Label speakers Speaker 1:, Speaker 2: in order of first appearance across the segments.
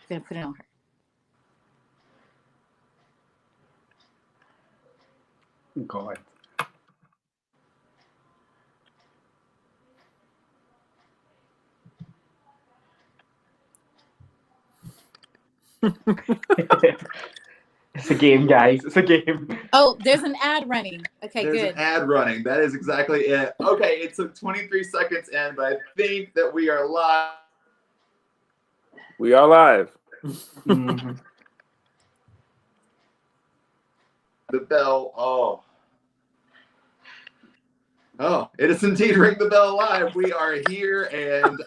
Speaker 1: I'm gonna put it on her.
Speaker 2: God. It's a game, guys. It's a game.
Speaker 1: Oh, there's an ad running. Okay,
Speaker 3: There's
Speaker 1: good.
Speaker 3: an ad running. That is exactly it. Okay, it took 23 seconds in, but I think that we are live.
Speaker 4: We are live.
Speaker 2: Mm-hmm.
Speaker 3: The bell. Oh, it is indeed Ring the Bell Live. We are here, and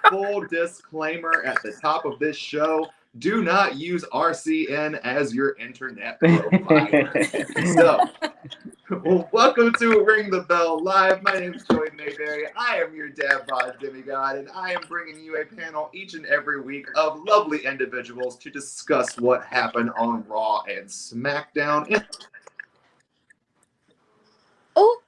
Speaker 3: full disclaimer at the top of this show, do not use RCN as your internet provider. So, well, welcome to Ring the Bell Live. My name is Joey Mayberry. I am your dad bod demigod, and I am bringing you a panel each and every week of lovely individuals to discuss what happened on Raw and SmackDown.
Speaker 1: Oh.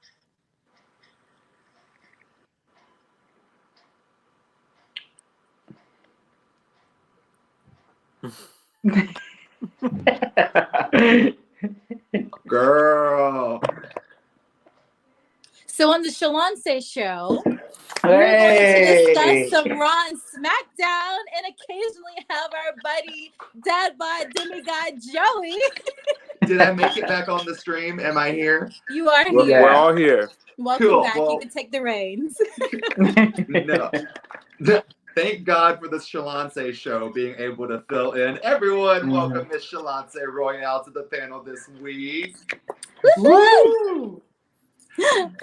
Speaker 3: Girl.
Speaker 1: So on the Shalonce show,
Speaker 2: Hey.
Speaker 1: we're going to discuss some Raw and SmackDown and occasionally have our buddy Dad Bod Demigod Joey.
Speaker 3: Did I make it back on the stream? Am I here?
Speaker 1: You are
Speaker 4: We're,
Speaker 1: here.
Speaker 4: we're all here.
Speaker 1: Welcome
Speaker 3: Cool.
Speaker 1: back.
Speaker 3: Well,
Speaker 1: you can take the reins.
Speaker 3: No. Thank God for the Shalonce show being able to fill in. Everyone, welcome Miss Shalonce Royale to the panel this week.
Speaker 1: Woo!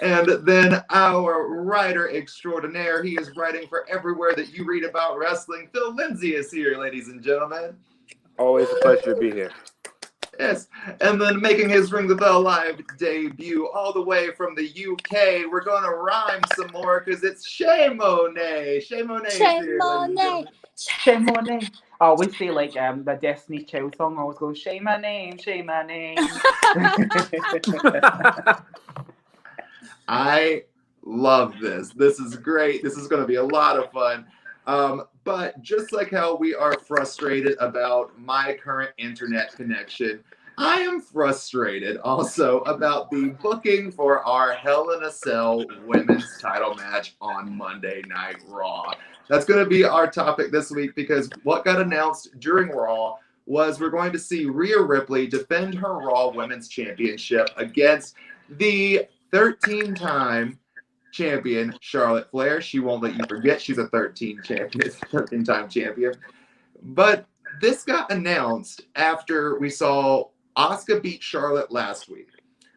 Speaker 3: And then our writer extraordinaire, he is writing for everywhere that you read about wrestling. Phil Lindsay is here, ladies and gentlemen.
Speaker 4: Always a pleasure to be here.
Speaker 3: Yes, and then making his Ring the Bell Live debut all the way from the UK. We're going to rhyme some more because it's Shay Monet. Shay Monet is here, ladies and gentlemen.
Speaker 2: Say my name. I always say like the Destiny Child song. I always go, say my name, say my name.
Speaker 3: I love this. This is great. This is going to be a lot of fun. But just like how we are frustrated about my current internet connection, I am frustrated also about the booking for our Hell in a Cell women's title match on Monday Night Raw. That's going to be our topic this week because what got announced during Raw was we're going to see Rhea Ripley defend her Raw Women's Championship against the 13-time champion Charlotte Flair. She won't let you forget she's a 13-time champion. But this got announced after we saw Asuka beat Charlotte last week.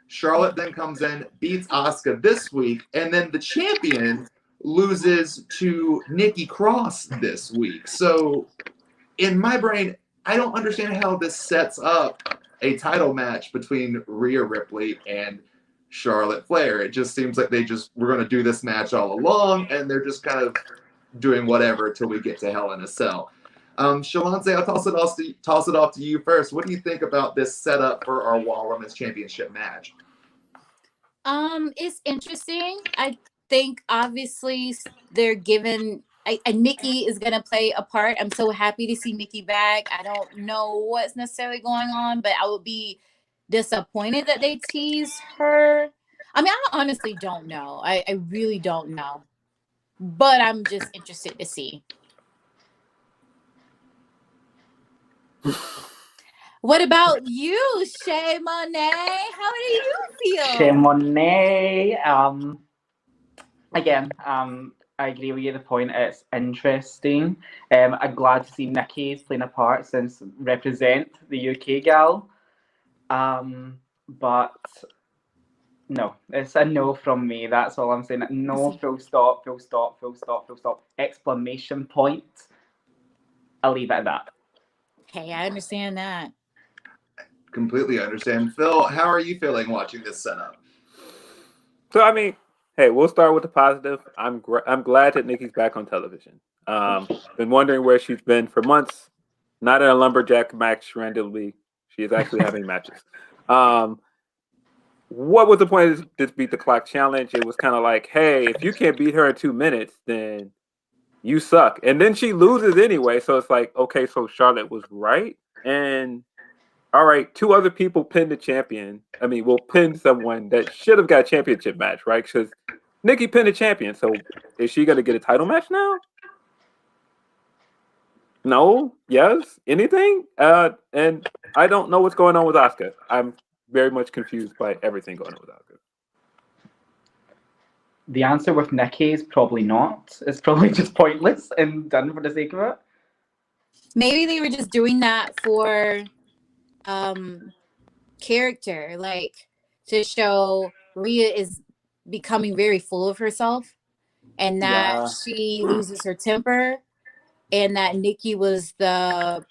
Speaker 3: Charlotte then comes in, beats Asuka this week, and then the champion loses to Nikki Cross this week. So in my brain, I don't understand how this sets up a title match between Rhea Ripley and Charlotte Flair. It just seems like we're going to do this match all along, and they're just kind of doing whatever until we get to Hell in a Cell. Shalonce, I'll toss it off to you first. What do you think about this setup for our Raw Women's Championship match?
Speaker 1: It's interesting. I think obviously they're given. Nikki is gonna play a part. I'm so happy to see Nikki back. I don't know what's necessarily going on, but I would be disappointed that they tease her. I mean, I honestly don't know. I really don't know. But I'm just interested to see. What about you, Shay Monet? How do you feel?
Speaker 2: Say my name. Again, I agree with you. The point it's interesting. I'm glad to see Nikki's playing a part since represent the UK gal. But no, it's a no from me. That's all I'm saying. No, full stop, full stop, full stop, full stop. Exclamation point. I'll leave it at that.
Speaker 1: Okay, I understand that.
Speaker 3: Completely understand. Phil, how are you feeling watching this setup?
Speaker 4: So, I mean, hey, we'll start with the positive. I'm glad that Nikki's back on television. Been wondering where she's been for months. Not in a lumberjack match randomly. She is actually having matches. What was the point of this beat the clock challenge? It was kind of like, hey, if you can't beat her in 2 minutes, then you suck. And then she loses anyway. So it's like, okay, so Charlotte was right. And all right, 2 other people pinned the champion. I mean, will pin someone that should have got a championship match, right? Because Nikki pinned a champion. So is she going to get a title match now? No? Yes? Anything? And I don't know what's going on with Asuka. I'm very much confused by everything going on with Asuka.
Speaker 2: The answer with Nikki is probably not. It's probably just pointless and done for the sake of it.
Speaker 1: Maybe they were just doing that for character, like to show Rhea is becoming very full of herself and that she loses her temper, and that Nikki was the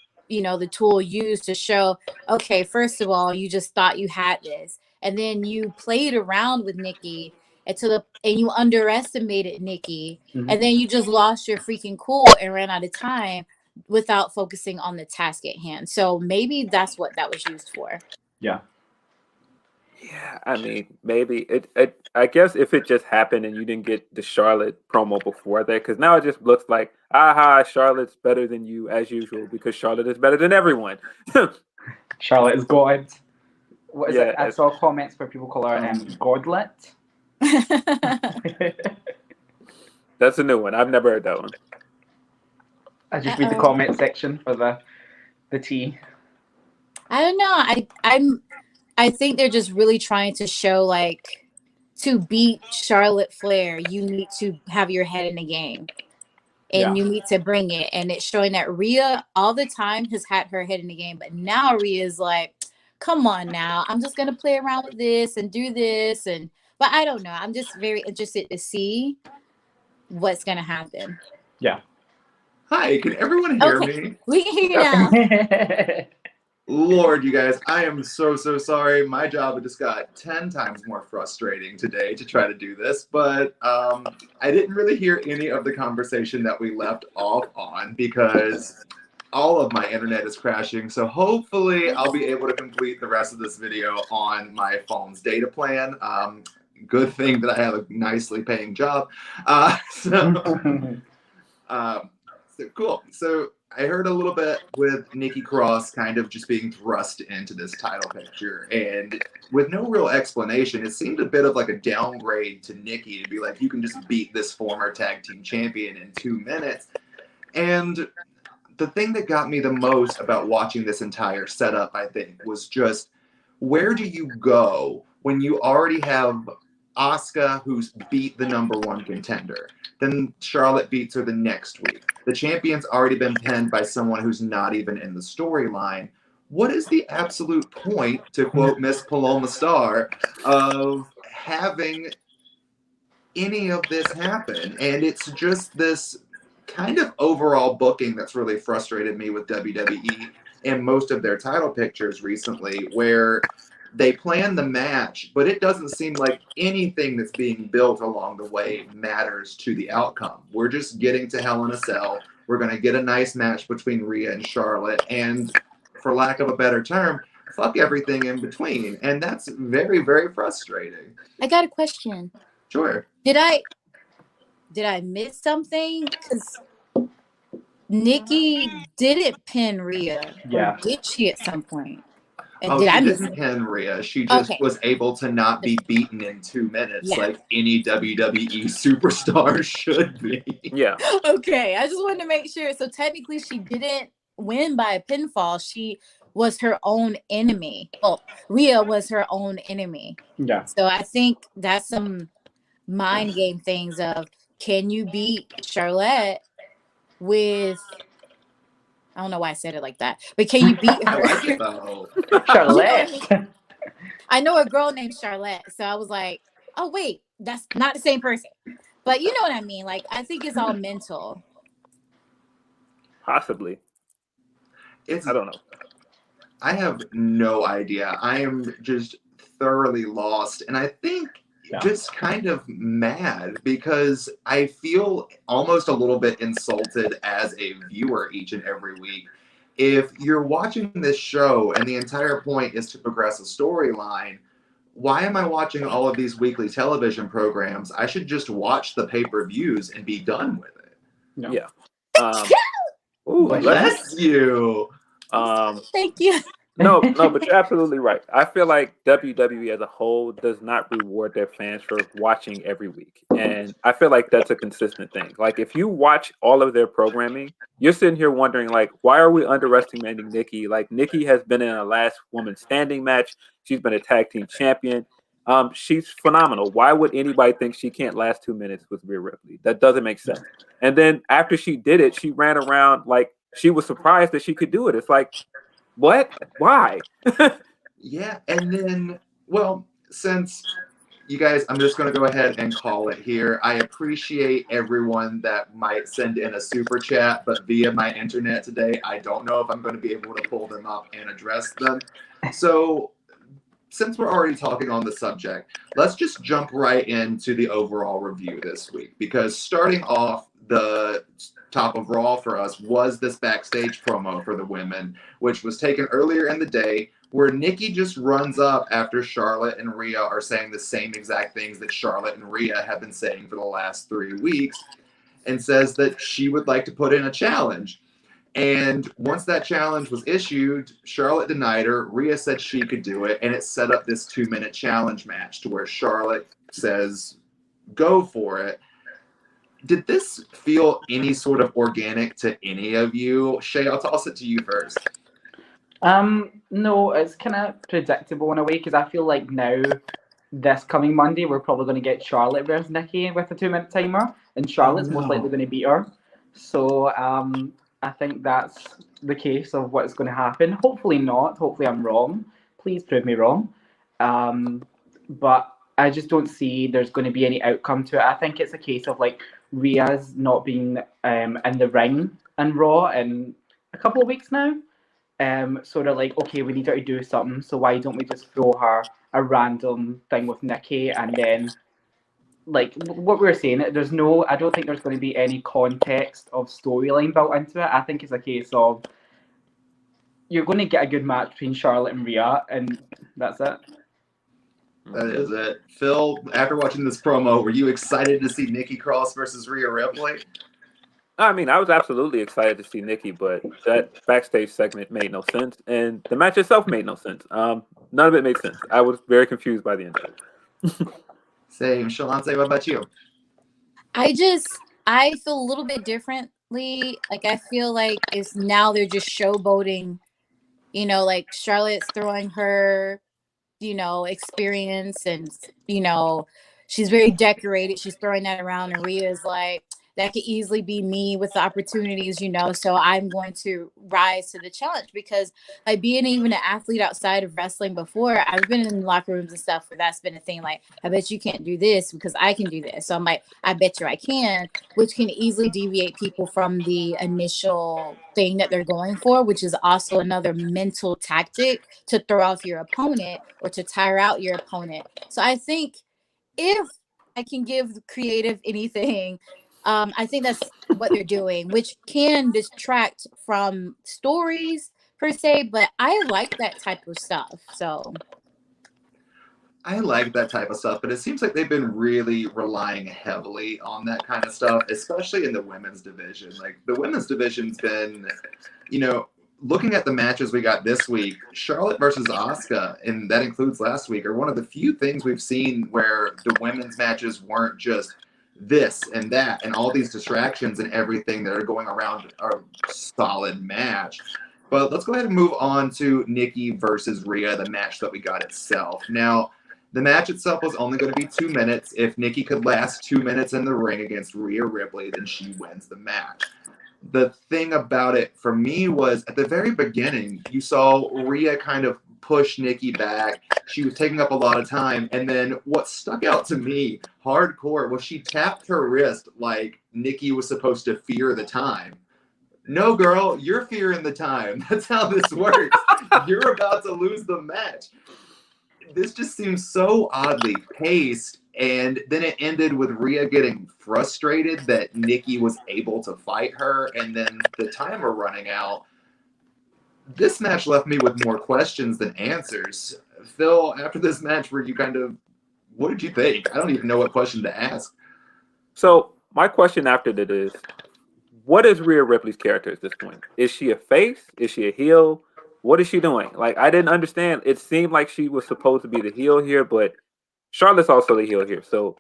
Speaker 1: tool used to show, okay, first of all, you just thought you had this, and then you played around with Nikki and you underestimated Nikki, and then you just lost your freaking cool and ran out of time without focusing on the task at hand. So maybe that's what that was used for.
Speaker 2: Yeah.
Speaker 4: Yeah, I mean, maybe I guess if it just happened and you didn't get the Charlotte promo before that, because now it just looks like, aha, Charlotte's better than you as usual because Charlotte is better than everyone.
Speaker 2: Charlotte is God. What is
Speaker 4: Yeah,
Speaker 2: it? I saw comments where people call her Godlet.
Speaker 4: That's a new one. I've never heard that one.
Speaker 2: I just read the comment section for the tea.
Speaker 1: I don't know. I think they're just really trying to show, like, to beat Charlotte Flair, you need to have your head in the game. And you need to bring it. And it's showing that Rhea all the time has had her head in the game. But now Rhea's like, come on now. I'm just going to play around with this and do this. But I don't know. I'm just very interested to see what's going to happen.
Speaker 2: Yeah.
Speaker 3: Hi, can everyone hear me?
Speaker 1: We can hear you now.
Speaker 3: Lord, you guys, I am so sorry. My job just got 10 times more frustrating today to try to do this, but I didn't really hear any of the conversation that we left off on because all of my internet is crashing. So hopefully I'll be able to complete the rest of this video on my phone's data plan. Good thing that I have a nicely paying job. So cool. So I heard a little bit with Nikki Cross kind of just being thrust into this title picture, and with no real explanation, it seemed a bit of like a downgrade to Nikki to be like, you can just beat this former tag team champion in 2 minutes. And the thing that got me the most about watching this entire setup, I think, was just, where do you go when you already have Asuka, who's beat the #1 contender? Then Charlotte beats her the next week. The champion's already been pinned by someone who's not even in the storyline. What is the absolute point, to quote Miss Paloma Star, of having any of this happen? And it's just this kind of overall booking that's really frustrated me with WWE and most of their title pictures recently, where they plan the match, but it doesn't seem like anything that's being built along the way matters to the outcome. We're just getting to Hell in a Cell. We're going to get a nice match between Rhea and Charlotte, and for lack of a better term, fuck everything in between. And that's very, very frustrating.
Speaker 1: I got a question.
Speaker 3: Sure.
Speaker 1: Did I miss something? Because Nikki didn't pin Rhea.
Speaker 2: Yeah.
Speaker 1: Or did she at some point? And
Speaker 3: Oh,
Speaker 1: did I
Speaker 3: she
Speaker 1: miss
Speaker 3: didn't
Speaker 1: it?
Speaker 3: pin Rhea. She just was able to not be beaten in 2 minutes like any WWE superstar should be.
Speaker 4: Yeah.
Speaker 1: Okay, I just wanted to make sure. So technically she didn't win by a pinfall. She was her own enemy. Well, Rhea was her own enemy.
Speaker 2: Yeah.
Speaker 1: So I think that's some mind game things of, can you beat Charlotte with, I don't know why I said it like that, but can you beat her?
Speaker 3: I like it though.
Speaker 2: Charlotte.
Speaker 1: I know a girl named Charlotte, so I was like, oh wait, that's not the same person. But you know what I mean? Like, I think it's all mental.
Speaker 4: Possibly. I don't know.
Speaker 3: I have no idea. I am just thoroughly lost, and I think just kind of mad because I feel almost a little bit insulted as a viewer each and every week. If you're watching this show and the entire point is to progress a storyline, why am I watching all of these weekly television programs? I should just watch the pay-per-views and be done with it.
Speaker 2: No.
Speaker 4: Yeah. Ooh,
Speaker 3: Bless you.
Speaker 1: Thank you.
Speaker 4: No, but you're absolutely right. I feel like WWE as a whole does not reward their fans for watching every week. And I feel like that's a consistent thing. Like, if you watch all of their programming, you're sitting here wondering, like, why are we underestimating Nikki? Like, Nikki has been in a last woman standing match. She's been a tag team champion. She's phenomenal. Why would anybody think she can't last 2 minutes with Rhea Ripley? That doesn't make sense. And then after she did it, she ran around like she was surprised that she could do it. It's like, what? Why?
Speaker 3: Yeah, and then, well, since you guys, I'm just going to go ahead and call it here. I appreciate everyone that might send in a super chat, but via my internet today, I don't know if I'm going to be able to pull them up and address them. So, since we're already talking on the subject, let's just jump right into the overall review this week, because starting off the top of Raw for us was this backstage promo for the women, which was taken earlier in the day, where Nikki just runs up after Charlotte and Rhea are saying the same exact things that Charlotte and Rhea have been saying for the last 3 weeks, and says that she would like to put in a challenge. And once that challenge was issued, Charlotte denied her. Rhea said she could do it, and it set up this 2-minute challenge match to where Charlotte says, go for it. Did this feel any sort of organic to any of you? Shay, I'll toss it to you first.
Speaker 2: No, it's kind of predictable in a way, because I feel like now, this coming Monday, we're probably going to get Charlotte versus Nikki with a 2-minute timer, and Charlotte's most likely going to beat her. So I think that's the case of what's going to happen. Hopefully not. Hopefully I'm wrong. Please prove me wrong. But I just don't see there's going to be any outcome to it. I think it's a case of like Rhea's not being in the ring and Raw in a couple of weeks now. Sort of like, okay, we need her to do something, so why don't we just throw her a random thing with Nikki, and then, like what we were saying, I don't think there's going to be any context of storyline built into it. I think it's a case of you're going to get a good match between Charlotte and Rhea, and that's it.
Speaker 3: That is it. Phil, after watching this promo, were you excited to see Nikki Cross versus Rhea Ripley?
Speaker 4: I mean, I was absolutely excited to see Nikki, but that backstage segment made no sense, and the match itself made no sense. None of it made sense. I was very confused by the end of it.
Speaker 3: Same. Shalante, what about you?
Speaker 1: I feel a little bit differently. Like, I feel like it's now they're just showboating, like Charlotte's throwing her, experience, and, she's very decorated. She's throwing that around, and Rhea's like, that could easily be me with the opportunities, so I'm going to rise to the challenge, because like being even an athlete outside of wrestling before, I've been in locker rooms and stuff where that's been a thing. Like, I bet you can't do this because I can do this. So I'm like, I bet you I can, which can easily deviate people from the initial thing that they're going for, which is also another mental tactic to throw off your opponent or to tire out your opponent. So I think if I can give creative anything, I think that's what they're doing, which can distract from stories per se, but I like that type of stuff. So
Speaker 3: I like that type of stuff, but it seems like they've been really relying heavily on that kind of stuff, especially in the women's division. Like, the women's division's been, looking at the matches we got this week, Charlotte versus Asuka, and that includes last week, are one of the few things we've seen where the women's matches weren't just this and that and all these distractions and everything that are going around a solid match. But let's go ahead and move on to Nikki versus Rhea, the match that we got itself. Now, the match itself was only going to be 2 minutes. If Nikki could last 2 minutes in the ring against Rhea Ripley, then she wins the match. The thing about it for me was, at the very beginning, you saw Rhea kind of push Nikki back. She was taking up a lot of time. And then what stuck out to me hardcore was she tapped her wrist like Nikki was supposed to fear the time. No, girl, you're fearing the time. That's how this works. You're about to lose the match. This just seems so oddly paced. And then it ended with Rhea getting frustrated that Nikki was able to fight her, and then the timer running out. This match left me with more questions than answers. Phil, after this match, what did you think? I don't even know what question to ask.
Speaker 4: So my question after that is, what is Rhea Ripley's character at this point? Is she a face? Is she a heel? What is she doing? Like, I didn't understand. It seemed like she was supposed to be the heel here, but Charlotte's also the heel here. So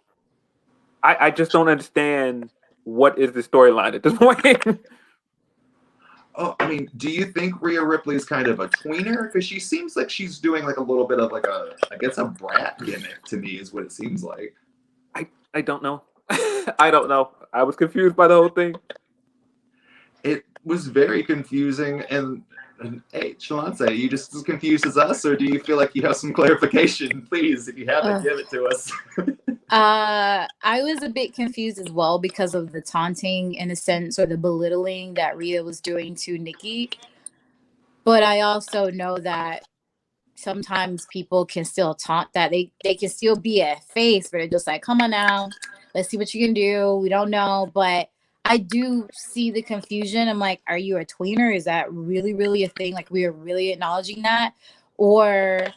Speaker 4: I just don't understand what is the storyline at this point.
Speaker 3: Oh, I mean, do you think Rhea Ripley's kind of a tweener? Because she seems like she's doing like a little bit of like a, I guess, a brat gimmick to me is what it seems like.
Speaker 4: I don't know. I don't know. I was confused by the whole thing.
Speaker 3: It was very confusing. And hey, Shalance, you just as confused as us, or do you feel like you have some clarification? Please, if you haven't, give it to us.
Speaker 1: I was a bit confused as well because of the taunting, in a sense, or the belittling that Rhea was doing to Nikki. But I also know that sometimes people can still taunt that. They can still be a face, but they're just like, come on now, let's see what you can do. We don't know. But I do see the confusion. I'm like, are you a tweener? Is that really, really a thing? Like, we are really acknowledging that? Or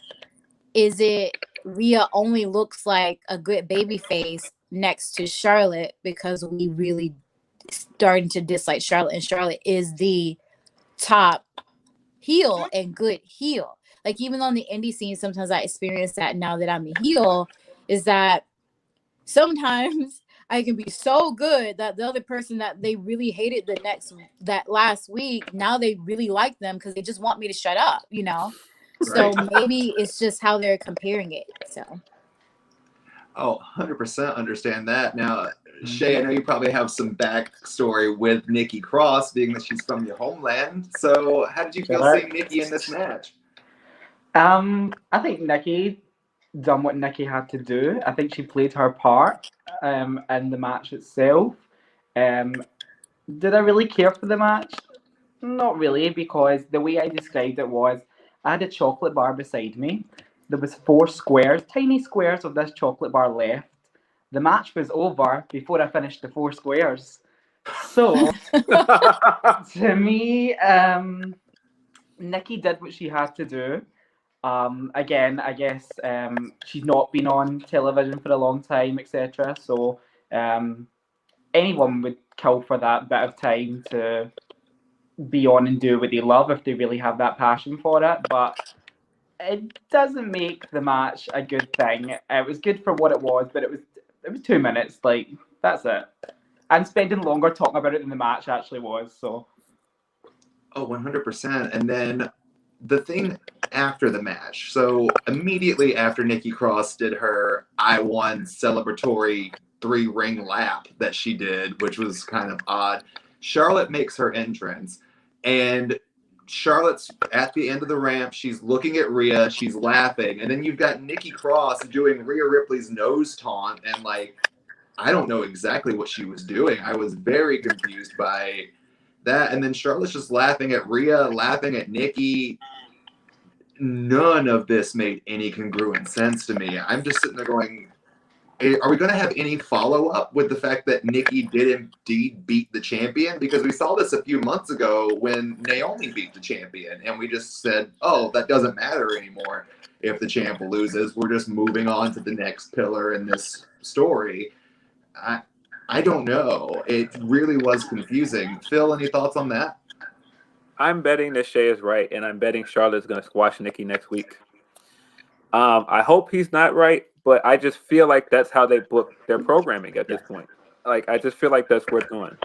Speaker 1: is it Rhea only looks like a good baby face next to Charlotte because we really starting to dislike Charlotte, and Charlotte is the top heel and good heel. Like, even on the indie scene, sometimes I experience that now that I'm a heel, is that sometimes I can be so good that the other person that they really hated that last week, now they really like them because they just want me to shut up, you know? So
Speaker 3: Right.
Speaker 1: maybe it's just how they're comparing it. So.
Speaker 3: Oh, 100% understand that. Now, Shay, I know you probably have some backstory with Nikki Cross, being that she's from your homeland. So how did you feel seeing Nikki in this match?
Speaker 2: I think Nikki done what Nikki had to do. I think she played her part in the match itself. Did I really care for the match? Not really, because the way I described it was I had a chocolate bar beside me. There was 4 squares, tiny squares of this chocolate bar left. The match was over before I finished the 4 squares. So, to me, Nikki did what she had to do. Again, I guess she's not been on television for a long time, etc. So anyone would kill for that bit of time to be on and do what they love if they really have that passion for it. But it doesn't make the match a good thing. It was good for what it was, but it was 2 minutes. Like, that's it. And spending longer talking about it than the match actually was. So.
Speaker 3: Oh, 100%. And then the thing after the match. So immediately after Nikki Cross did her I won celebratory 3-ring lap that she did, which was kind of odd, Charlotte makes her entrance. And Charlotte's at the end of the ramp. She's looking at Rhea. She's laughing. And then you've got Nikki Cross doing Rhea Ripley's nose taunt. And, like, I don't know exactly what she was doing. I was very confused by that. And then Charlotte's just laughing at Rhea, laughing at Nikki. None of this made any congruent sense to me. I'm just sitting there going, are we going to have any follow-up with the fact that Nikki did indeed beat the champion? Because we saw this a few months ago when Naomi beat the champion, and we just said, oh, that doesn't matter anymore if the champ loses. We're just moving on to the next pillar in this story. I don't know. It really was confusing. Phil, any thoughts on that?
Speaker 4: I'm betting that Shay is right, and I'm betting Charlotte's going to squash Nikki next week. I hope he's not right, but I just feel like that's how they book their programming at this point. Like, I just feel like that's what they're doing.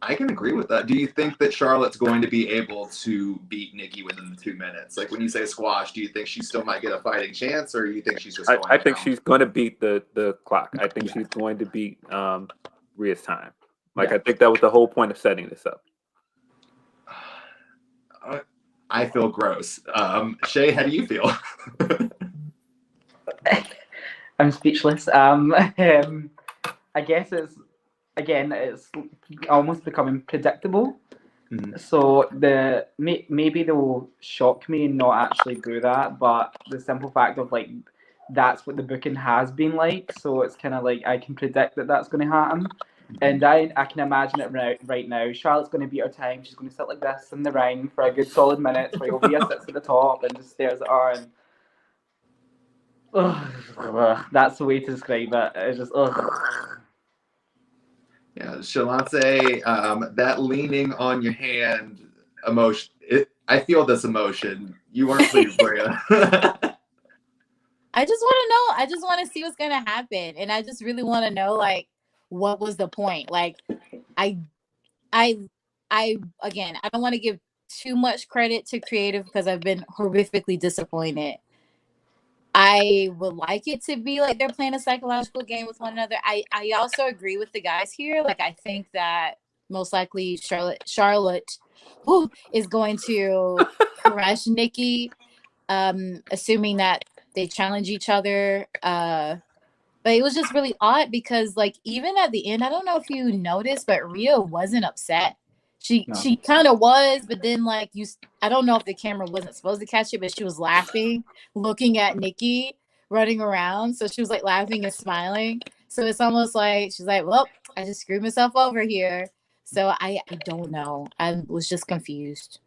Speaker 3: I can agree with that. Do you think that Charlotte's going to be able to beat Nikki within the 2 minutes? Like, when you say squash, do you think she still might get a fighting chance, or do you think she's just going
Speaker 4: I think
Speaker 3: down?
Speaker 4: she's going to beat the clock. I think she's going to beat Rhea's time. Like, I think that was the whole point of setting this up.
Speaker 3: I feel gross. Shay, how do you feel?
Speaker 2: I'm speechless. I guess it's almost becoming predictable. Mm-hmm. So maybe they'll shock me and not actually do that, but the simple fact of, like, that's what the booking has been like. So it's kind of like I can predict that that's going to happen. And I can imagine it right now. Charlotte's going to beat her time. She's going to sit like this in the ring for a good solid minute while Rhea sits at the top and just stares at her. And that's the way to describe it. It's just, ugh.
Speaker 3: Yeah, Shalance, that leaning on your hand emotion. I feel this emotion. You weren't pleased, Rhea.
Speaker 1: I just want to know. I just want to see what's gonna happen, and I just really want to know, like, what was the point? Like, I, I, again, I don't want to give too much credit to creative because I've been horrifically disappointed. I would like it to be like they're playing a psychological game with one another. I also agree with the guys here. Like, I think that most likely Charlotte is going to crush Nikki, assuming that they challenge each other. But it was just really odd because, like, even at the end, I don't know if you noticed, but Rhea wasn't upset. She kind of was, but then, like, I don't know if the camera wasn't supposed to catch it, but she was laughing, looking at Nikki running around. So she was like laughing and smiling. So it's almost like she's like, "Well, I just screwed myself over here." So I don't know. I was just confused.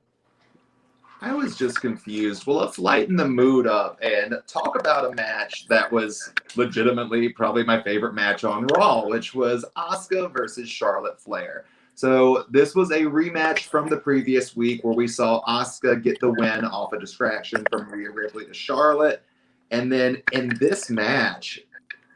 Speaker 3: I was just confused. Well, let's lighten the mood up and talk about a match that was legitimately probably my favorite match on Raw, which was Asuka versus Charlotte Flair. So this was a rematch from the previous week where we saw Asuka get the win off a distraction from Rhea Ripley to Charlotte. And then in this match,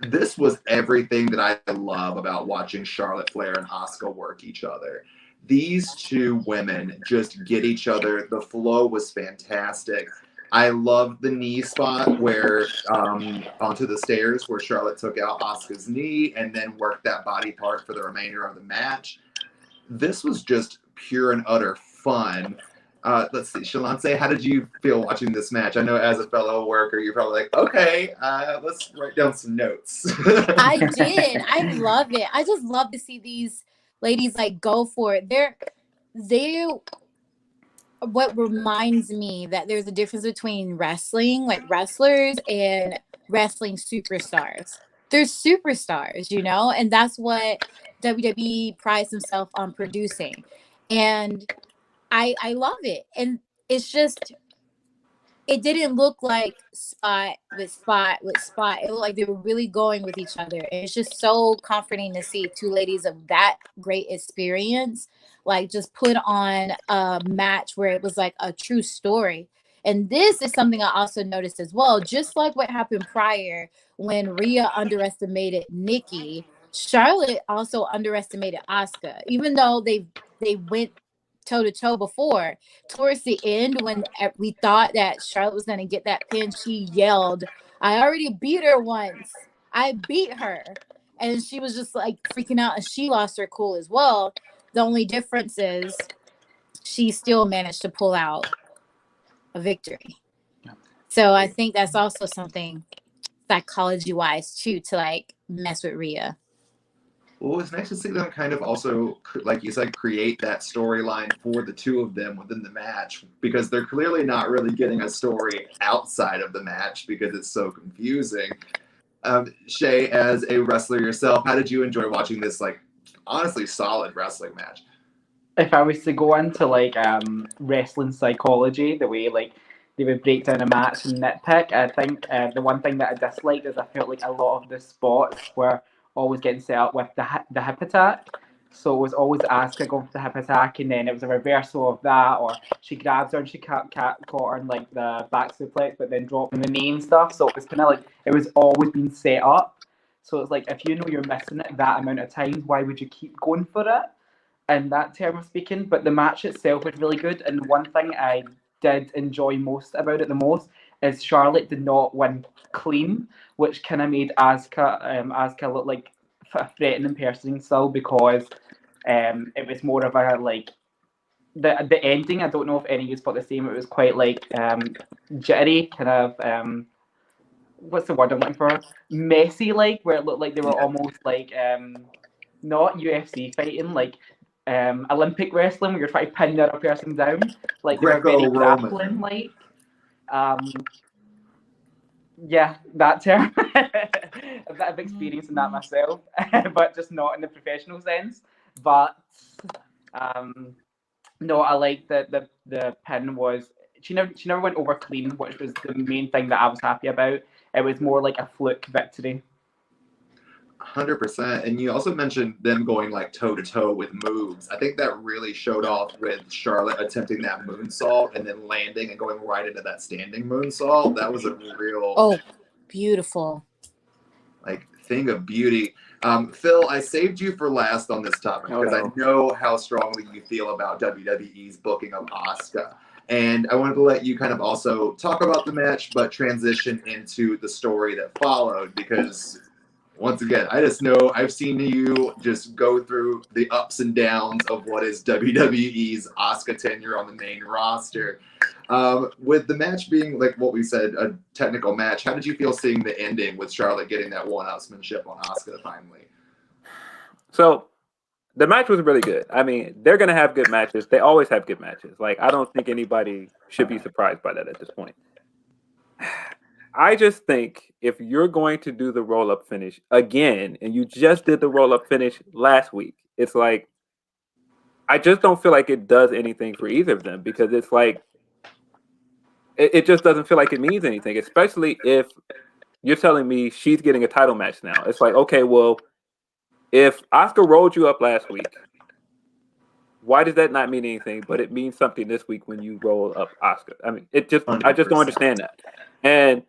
Speaker 3: this was everything that I love about watching Charlotte Flair and Asuka work each other. These two women just get each other. The flow was fantastic. I loved the knee spot where onto the stairs where Charlotte took out Asuka's knee and then worked that body part for the remainder of the match. This was just pure and utter fun. Let's see, Shalance, how did you feel watching this match? I know as a fellow worker, you're probably like, okay, let's write down some notes.
Speaker 1: I did. I love it. I just love to see these ladies like go for it. They what reminds me that there's a difference between wrestling, like wrestlers, and wrestling superstars. They're superstars, and that's what WWE prides themselves on producing. And I love it. And it's just it didn't look like spot with spot with spot. It looked like they were really going with each other. And it's just so comforting to see two ladies of that great experience, like, just put on a match where it was like a true story. And this is something I also noticed as well. Just like what happened prior when Rhea underestimated Nikki, Charlotte also underestimated Asuka, even though they went toe to toe before. Towards the end, when we thought that Charlotte was going to get that pin, she yelled, "I already beat her once. I beat her." And she was just like freaking out, and she lost her cool as well. The only difference is she still managed to pull out a victory. So I think that's also something psychology wise too, to like mess with Rhea.
Speaker 3: Well, it's nice to see them kind of also, like you said, create that storyline for the two of them within the match, because they're clearly not really getting a story outside of the match because it's so confusing. Shay, as a wrestler yourself, how did you enjoy watching this, like, honestly solid wrestling match?
Speaker 2: If I was to go into like wrestling psychology, the way like they would break down a match and nitpick, I think the one thing that I disliked is I felt like a lot of the spots were always getting set up with the hip attack. So it was always Asuka going for the hip attack, and then it was a reversal of that, or she grabs her and she caught her in like the back suplex, but then dropping the knee and stuff. So it was kind of like it was always being set up. So it's like if you know you're missing it that amount of times, why would you keep going for it? In that term of speaking, but the match itself was really good. And one thing I did enjoy most about it the most is Charlotte did not win clean, which kind of made Asuka look like a threatening person still, because it was more of a like the ending. I don't know if any of you thought the same. It was quite like jittery, kind of what's the word I'm looking for? Messy, like, where it looked like they were almost like not UFC fighting, like Olympic wrestling, where you're trying to pin the other person down. Like they were very grappling, like. Yeah, that term. A bit of experience in that myself, but just not in the professional sense. But no, I like that the pin was she never went over clean, which was the main thing that I was happy about. It was more like a fluke victory.
Speaker 3: 100%. And you also mentioned them going like toe to toe with moves. I think that really showed off with Charlotte attempting that moonsault and then landing and going right into that standing moonsault. That was a real
Speaker 1: beautiful
Speaker 3: like thing of beauty. Phil, I saved you for last on this topic because I know how strongly you feel about WWE's booking of Asuka. And I wanted to let you kind of also talk about the match, but transition into the story that followed because once again, I just know I've seen you just go through the ups and downs of what is WWE's Asuka tenure on the main roster. With the match being, like what we said, a technical match, how did you feel seeing the ending with Charlotte getting that one-upsmanship on Asuka finally?
Speaker 4: So the match was really good. I mean, they're going to have good matches. They always have good matches. Like, I don't think anybody should be surprised by that at this point. I just think if you're going to do the roll-up finish again, and you just did the roll-up finish last week, it's like, I just don't feel like it does anything for either of them because it's like, it just doesn't feel like it means anything, especially if you're telling me she's getting a title match now. It's like, okay, well, if Asuka rolled you up last week, why does that not mean anything? But it means something this week when you roll up Asuka. I mean, I just don't understand that. And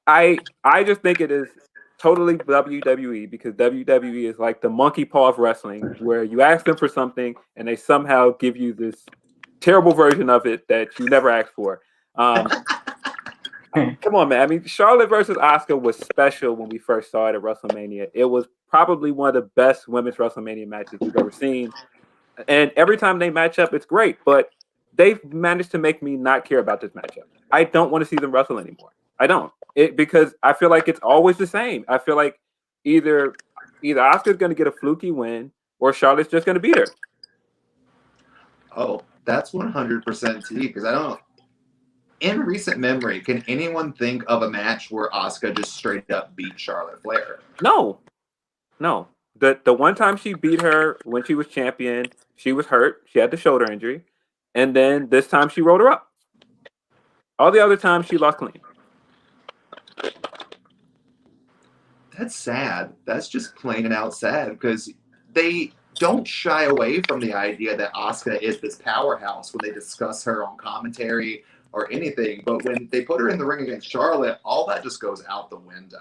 Speaker 4: I just think it is totally WWE because WWE is like the monkey paw of wrestling where you ask them for something and they somehow give you this terrible version of it that you never asked for. Come on, man. I mean, Charlotte versus Asuka was special when we first saw it at WrestleMania. It was probably one of the best women's WrestleMania matches we've ever seen. And every time they match up, it's great. But they've managed to make me not care about this matchup. I don't want to see them wrestle anymore. I don't. Because I feel like it's always the same. I feel like either Asuka's going to get a fluky win or Charlotte's just going to beat her.
Speaker 3: Oh, that's 100% T because I don't. In recent memory, can anyone think of a match where Asuka just straight up beat Charlotte Flair?
Speaker 4: No. The one time she beat her when she was champion, she was hurt. She had the shoulder injury. And then this time she rolled her up. All the other times she lost clean.
Speaker 3: That's sad. That's just plain and out sad because they don't shy away from the idea that Asuka is this powerhouse when they discuss her on commentary or anything. But when they put her in the ring against Charlotte, all that just goes out the window.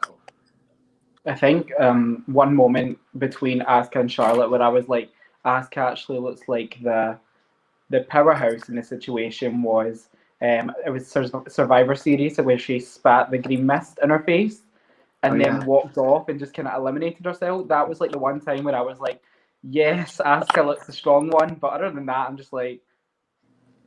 Speaker 2: I think one moment between Asuka and Charlotte where I was like, Asuka actually looks like the powerhouse in the situation was it was Survivor Series where she spat the green mist in her face and then walked off and just kind of eliminated herself. That was like the one time where I was like, yes, Asuka looks the strong one. But other than that, I'm just like,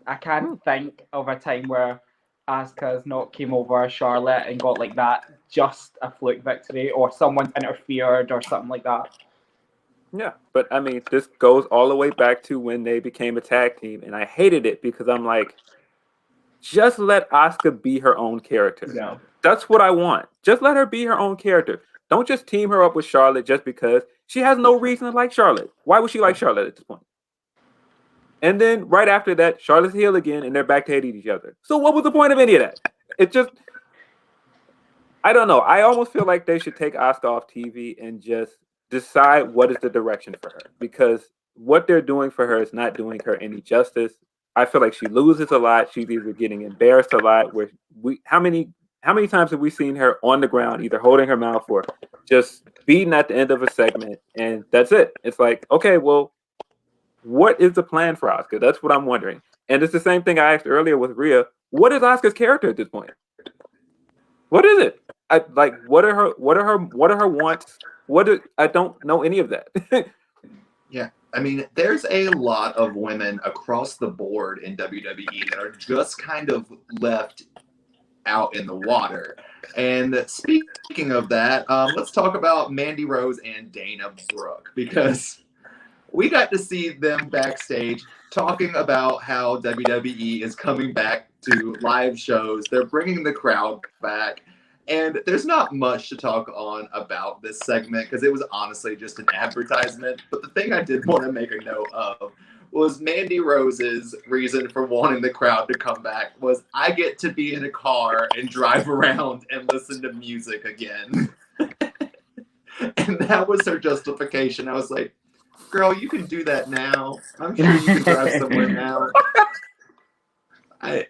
Speaker 2: I can't think of a time where Asuka's not came over Charlotte and got like that, just a fluke victory or someone interfered or something like that.
Speaker 4: Yeah, but I mean, this goes all the way back to when they became a tag team, and I hated it because I'm like, just let Asuka be her own character.
Speaker 2: Yeah.
Speaker 4: That's what I want. Just let her be her own character. Don't just team her up with Charlotte just because she has no reason to like Charlotte. Why would she like Charlotte at this point? And then right after that, Charlotte's heel again, and they're back to hating each other. So what was the point of any of that? It just, I don't know. I almost feel like they should take Asuka off TV and just decide what is the direction for her because what they're doing for her is not doing her any justice. I feel like she loses a lot. She's either getting embarrassed a lot. Where how many times have we seen her on the ground, either holding her mouth or just beating at the end of a segment, and that's it. It's like, okay, well, what is the plan for Asuka? That's what I'm wondering. And it's the same thing I asked earlier with Rhea. What is Asuka's character at this point? What is it? What are her wants? I don't know any of that.
Speaker 3: Yeah. I mean, there's a lot of women across the board in WWE that are just kind of left out in the water. And speaking of that, let's talk about Mandy Rose and Dana Brooke because we got to see them backstage talking about how WWE is coming back to live shows. They're bringing the crowd back. And there's not much to talk on about this segment because it was honestly just an advertisement. But the thing I did want to make a note of was Mandy Rose's reason for wanting the crowd to come back was I get to be in a car and drive around and listen to music again. And that was her justification. I was like, girl, you can do that now. I'm sure you can drive somewhere now. I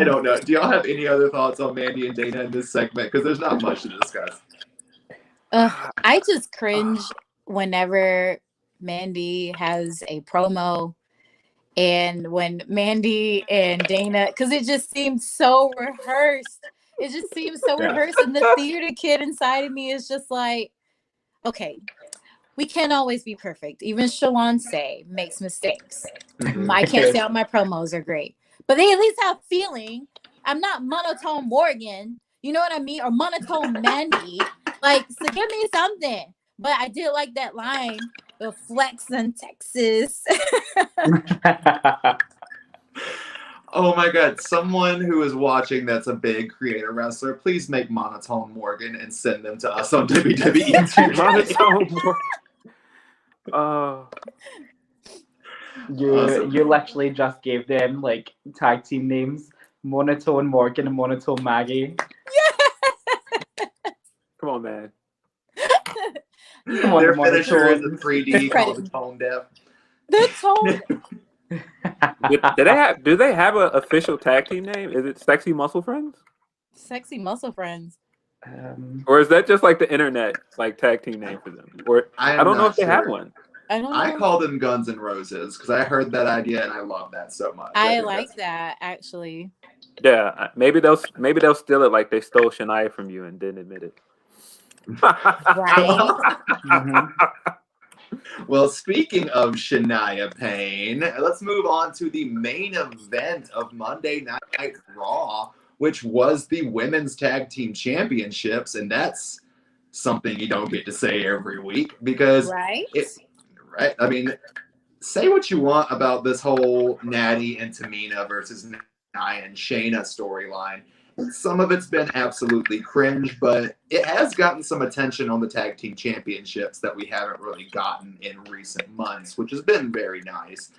Speaker 3: don't know. Do y'all have any other thoughts on Mandy and Dana in this segment? Because there's not much to discuss.
Speaker 1: I just cringe whenever Mandy has a promo, and when Mandy and Dana, because it just seems so rehearsed. It just seems so rehearsed, and the theater kid inside of me is just like, okay, we can't always be perfect. Even Shalonce makes mistakes. I can't say all my promos are great, but they at least have feeling. I'm not monotone Morgan, you know what I mean? Or monotone Mandy. Like, so give me something. But I did like that line, the flex in Texas.
Speaker 3: Oh my God. Someone who is watching that's a big creator wrestler, please make Monotone Morgan and send them to us on WWE.
Speaker 4: Monotone Morgan.
Speaker 2: You literally just gave them like tag team names: Monotone Morgan and Monotone Maggie.
Speaker 4: Come on, man.
Speaker 2: Come on,
Speaker 3: Their
Speaker 2: the
Speaker 3: finisher is a
Speaker 2: Monotone.
Speaker 3: 3D called the Tone Deaf.
Speaker 1: The tone.
Speaker 4: Do they have an official tag team name? Is it Sexy Muscle Friends?
Speaker 1: Sexy Muscle Friends.
Speaker 4: Or is that just like the internet like tag team name for them? Or I don't know if they have one.
Speaker 1: I don't know.
Speaker 3: I call them Guns N' Roses because I heard that idea and I love that so much.
Speaker 1: I like that actually.
Speaker 4: Yeah, maybe they'll steal it like they stole Shania from you and didn't admit it.
Speaker 1: Right.
Speaker 3: Well, speaking of Shania Payne, let's move on to the main event of Monday Night Raw, which was the Women's Tag Team Championships, and that's something you don't get to say every week because
Speaker 1: right.
Speaker 3: I mean, say what you want about this whole Natty and Tamina versus Nia and Shayna storyline. Some of it's been absolutely cringe, but it has gotten some attention on the Tag Team Championships that we haven't really gotten in recent months, which has been very nice.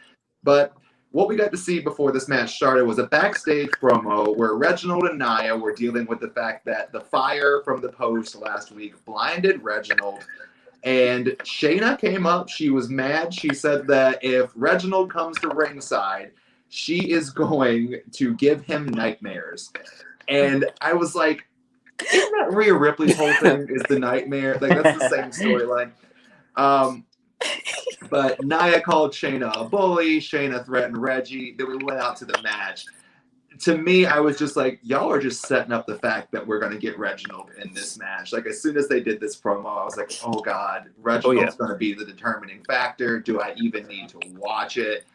Speaker 3: But what we got to see before this match started was a backstage promo where Reginald and Nia were dealing with the fact that the fire from the post last week blinded Reginald. And Shayna came up. She was mad. She said that if Reginald comes to ringside, she is going to give him nightmares. And I was like, isn't that Rhea Ripley's whole thing is the nightmare? Like, that's the same storyline. But Nia called Shayna a bully. Shayna threatened Reggie. Then we went out to the match. To me, I was just like, y'all are just setting up the fact that we're going to get Reginald in this match. Like, as soon as they did this promo, I was like, oh, God, Reginald's going to be the determining factor. Do I even need to watch it?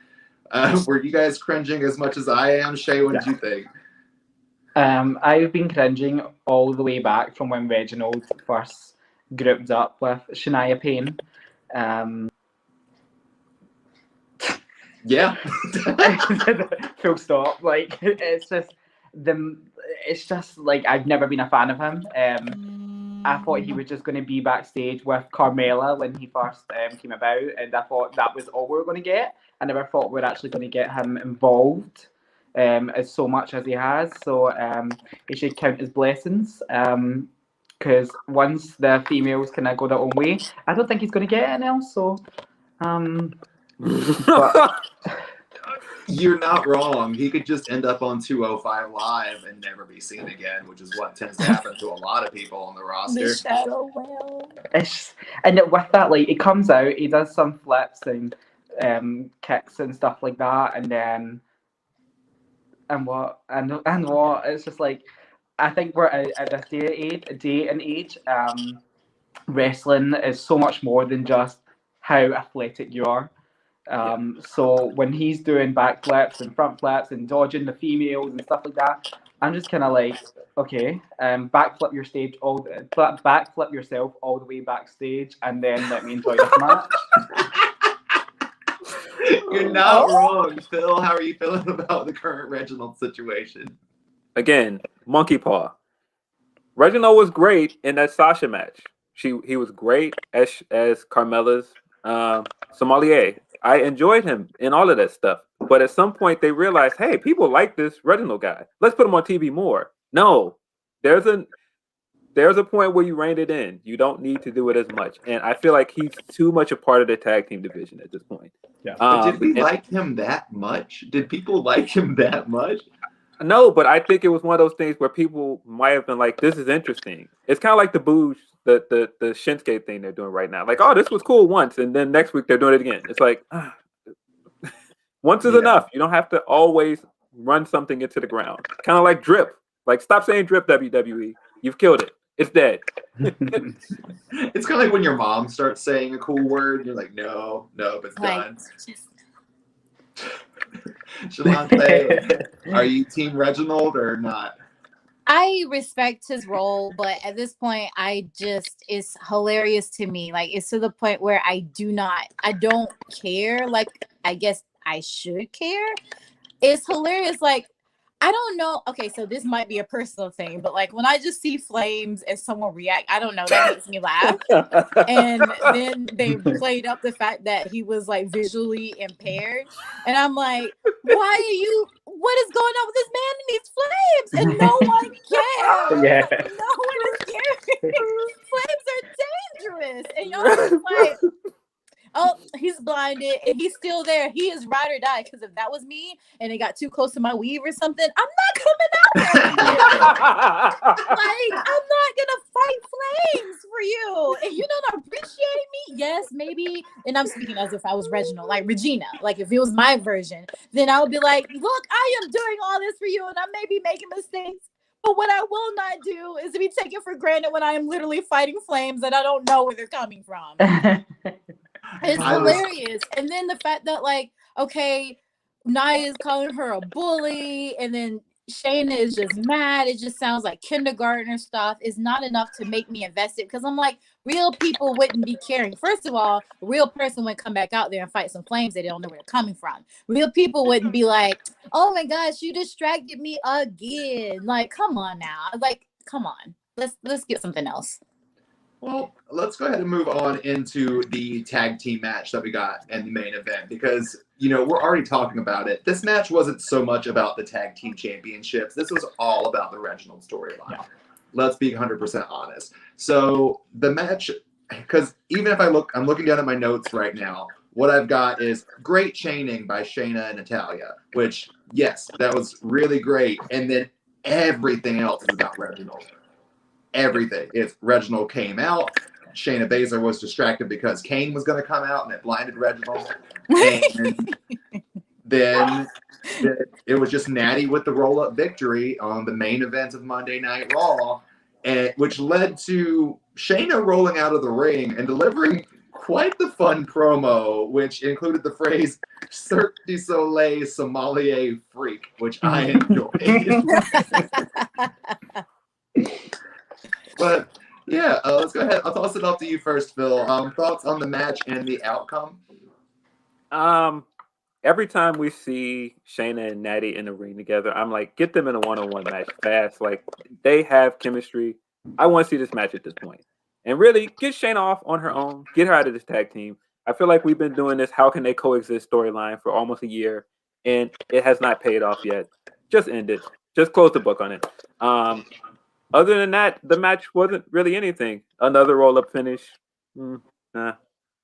Speaker 3: Were you guys cringing as much as I am? Shay, what did you think?
Speaker 2: I've been cringing all the way back from when Reginald first grouped up with Shania Payne.
Speaker 3: Yeah.
Speaker 2: Full stop. Like, it's just like I've never been a fan of him. I thought he was just going to be backstage with Carmella when he first came about, and I thought that was all we were going to get. I never thought we were actually going to get him involved as so much as he has. So he should count his blessings. Because once the females kind of go their own way, I don't think he's going to get anything else. So, but
Speaker 3: you're not wrong. He could just end up on 205 Live and never be seen again, which is what tends to happen to a lot of people on the roster.
Speaker 1: The Shadow Well.
Speaker 2: And with that, like, he comes out, he does some flips and kicks and stuff like that, and then and what it's just like, I think we're at this day and age. Wrestling is so much more than just how athletic you are. So when he's doing backflips and front flips and dodging the females and stuff like that, I'm just kind of like, okay, backflip yourself all the way backstage, and then let me enjoy this match.
Speaker 3: You're not wrong, Phil. How are you feeling about the current Reginald situation?
Speaker 4: Again, monkey paw. Reginald was great in that Sasha match. He was great as Carmella's sommelier. I enjoyed him in all of that stuff. But at some point they realized, hey, people like this Reginald guy. Let's put him on TV more. No, there's a point where you rein it in. You don't need to do it as much. And I feel like he's too much a part of the tag team division at this point.
Speaker 5: Yeah.
Speaker 3: But did we like him that much? Did people like him that much?
Speaker 4: No, but I think it was one of those things where people might have been like, this is interesting. It's kind of like the Booge, the Shinsuke thing they're doing right now. Like, oh, this was cool once, and then next week they're doing it again. It's like, once is enough. You don't have to always run something into the ground. Kind of like drip. Like, stop saying drip, WWE. You've killed it. It's dead.
Speaker 3: It's kind of like when your mom starts saying a cool word, you're like, no, it's done. Shalante, are you Team Reginald or not?
Speaker 1: I respect his role, but at this point, it's hilarious to me. Like, it's to the point where I don't care. Like, I guess I should care. It's hilarious. Like, I don't know. Okay, so this might be a personal thing, but like when I just see flames and someone react, I don't know, that makes me laugh. And then they played up the fact that he was like visually impaired. And I'm like, what is going on with this man in these flames? And no one cares.
Speaker 2: Yeah.
Speaker 1: Like, no one is caring. Flames are dangerous. And y'all just like, oh, he's blinded and he's still there. He is ride or die. Because if that was me and it got too close to my weave or something, I'm not coming out there. Like, I'm not gonna fight flames for you. And you don't appreciate me? Yes, maybe. And I'm speaking as if I was Reginald, like Regina. Like if it was my version, then I would be like, look, I am doing all this for you, and I may be making mistakes. But what I will not do is to be taken for granted when I am literally fighting flames that I don't know where they're coming from. It's hilarious. And then the fact that, like, okay, Nia is calling her a bully, and then Shayna is just mad. It just sounds like kindergartner stuff. Is not enough to make me invested, because I'm like, real people wouldn't be caring. First of all, a real person would come back out there and fight some flames they don't know where they're coming from. Real people wouldn't be like, oh my gosh, you distracted me again. Like, come on now. Like, come on. Let's get something else.
Speaker 3: Well, let's go ahead and move on into the tag team match that we got in the main event, because, you know, we're already talking about it. This match wasn't so much about the tag team championships. This was all about the Reginald storyline. Yeah. Let's be 100% honest. So the match, because even if I'm looking down at my notes right now, what I've got is great chaining by Shayna and Natalya, which, yes, that was really great. And then everything else is about Reginald. Everything. It's Reginald came out. Shayna Baszler was distracted because Kane was going to come out, and it blinded Reginald. And then it was just Natty with the roll-up victory on the main event of Monday Night Raw, which led to Shayna rolling out of the ring and delivering quite the fun promo, which included the phrase "Cirque du Soleil sommelier freak," which I enjoyed. But yeah, let's go ahead. I'll toss it up to you first, Phil. Thoughts on the match and the outcome?
Speaker 4: Every time we see Shayna and Natty in the ring together, I'm like, get them in a one-on-one match fast. Like, they have chemistry. I want to see this match at this point. And really, get Shayna off on her own. Get her out of this tag team. I feel like we've been doing this how can they coexist storyline for almost a year, and it has not paid off yet. Just end it. Just close the book on it. Other than that, the match wasn't really anything. Another roll-up finish.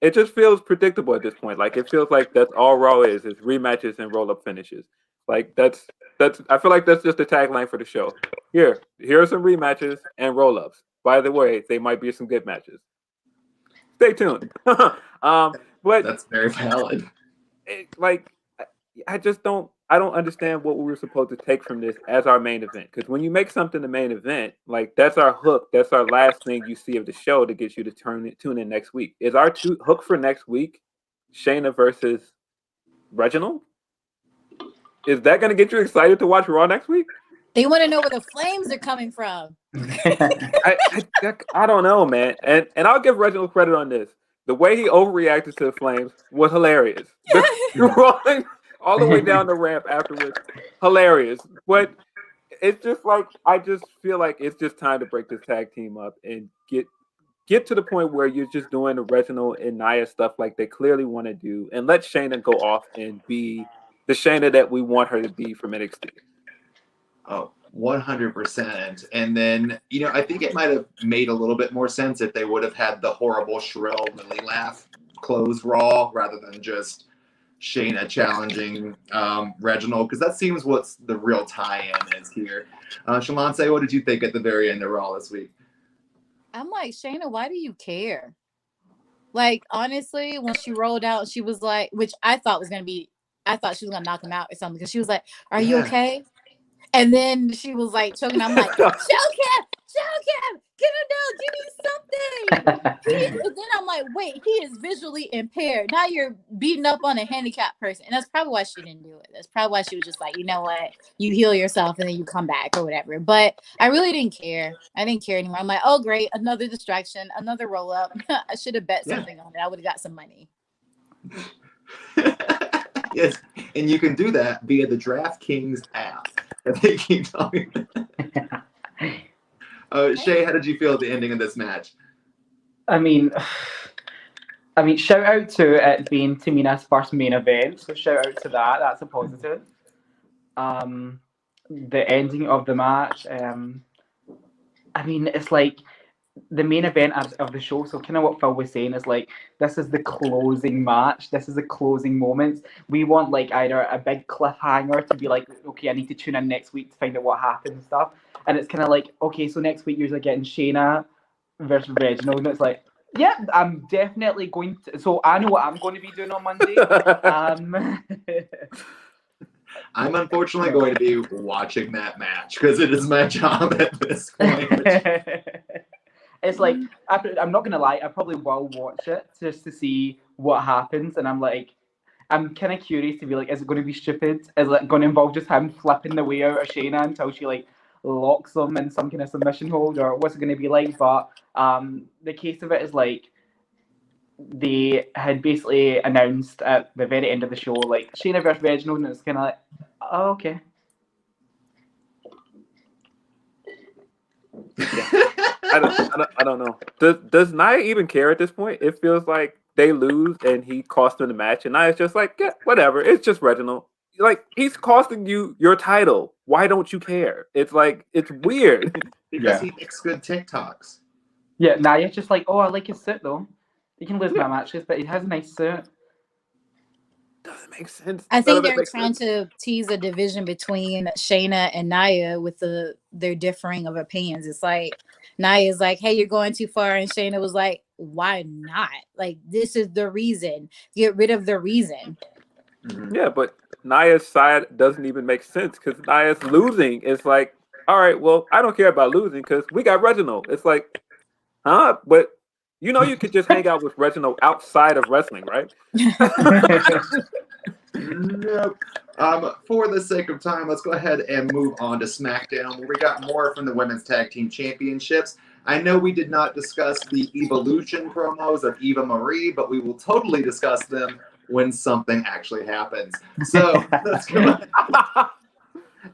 Speaker 4: It just feels predictable at this point. Like, it feels like that's all Raw is rematches and roll-up finishes. Like, that's. I feel like that's just the tagline for the show. Here are some rematches and roll-ups. By the way, they might be some good matches. Stay tuned. But
Speaker 3: that's very valid.
Speaker 4: I don't understand what we were supposed to take from this as our main event. Because when you make something the main event, like, that's our hook. That's our last thing you see of the show to get you to tune in next week. Is our hook for next week Shayna versus Reginald? Is that going to get you excited to watch Raw next week?
Speaker 1: They want to know where the flames are coming from.
Speaker 4: I don't know, man. And I'll give Reginald credit on this. The way he overreacted to the flames was hilarious. Rolling all the way down the ramp afterwards, hilarious. But it's just like, I just feel like it's just time to break this tag team up and get to the point where you're just doing the Reginald and Nia stuff like they clearly want to do, and let Shayna go off and be the Shayna that we want her to be from NXT.
Speaker 3: Oh, 100%. And then, I think it might have made a little bit more sense if they would have had the horrible, shrill Lily laugh close Raw rather than just Shayna challenging Reginald, because that seems what's the real tie-in is here. Shalance, what did you think at the very end of Raw this week?
Speaker 1: I'm like, Shayna, why do you care? Like, honestly, when she rolled out, she was like, which I thought she was gonna knock him out or something, because she was like, "Are you okay?" And then she was like choking. I'm like, choke him, get him down, give me something. And then I'm like, wait, he is visually impaired. Now you're beating up on a handicapped person. And that's probably why she didn't do it. That's probably why she was just like, you know what, you heal yourself and then you come back or whatever. But I really didn't care. I didn't care anymore. I'm like, oh, great, another distraction, another roll up. I should have bet something on it. I would have got some money.
Speaker 3: Yes, and you can do that via the DraftKings app. They keep talking. Shay, how did you feel at the ending of this match?
Speaker 2: I mean, shout out to it being Tamina's first main event. So shout out to that. That's a positive. The ending of the match. I mean, it's like the main event of the show. So kind of what Phil was saying is like, this is the closing match. This is the closing moments. We want like either a big cliffhanger to be like, okay, I need to tune in next week to find out what happens and stuff. And it's kind of like, okay, so next week you're getting Shayna versus Reginald. And it's like, yeah, I'm definitely going to. So I know what I'm going to be doing on Monday.
Speaker 3: I'm unfortunately going to be watching that match because it is my job at this point.
Speaker 2: It's like, I'm not going to lie, I probably will watch it just to see what happens. And I'm kind of curious to be like, is it going to be stupid? Is it going to involve just him flipping the way out of Shayna until she like locks him in some kind of submission hold, or what's it going to be like? But the case of it is like, they had basically announced at the very end of the show, like, Shayna versus Reginald, and it's kind of like, oh, okay.
Speaker 4: I don't know. Does Nia even care at this point? It feels like they lose and he cost them the match, and Nia's just like, yeah, whatever. It's just Reginald. Like, he's costing you your title. Why don't you care? It's like, it's weird.
Speaker 3: Because he makes good TikToks.
Speaker 2: Yeah, Nia's just like, oh, I like his suit though. He can lose my matches, but he has a nice suit.
Speaker 4: Doesn't make sense.
Speaker 1: I think they're trying to tease a division between Shayna and Nia with their differing of opinions. It's like Nia's like, hey, you're going too far. And Shayna was like, why not? Like, this is the reason. Get rid of the reason.
Speaker 3: Mm-hmm.
Speaker 4: Yeah, but Nia's side doesn't even make sense because Nia's losing. It's like, all right, well, I don't care about losing because we got Reginald. It's like, huh? But you know, you could just hang out with Reginald outside of wrestling, right?
Speaker 3: Nope. For the sake of time, let's go ahead and move on to SmackDown, where we got more from the Women's Tag Team Championships. I know we did not discuss the Evolution promos of Eva Marie, but we will totally discuss them when something actually happens. So let's go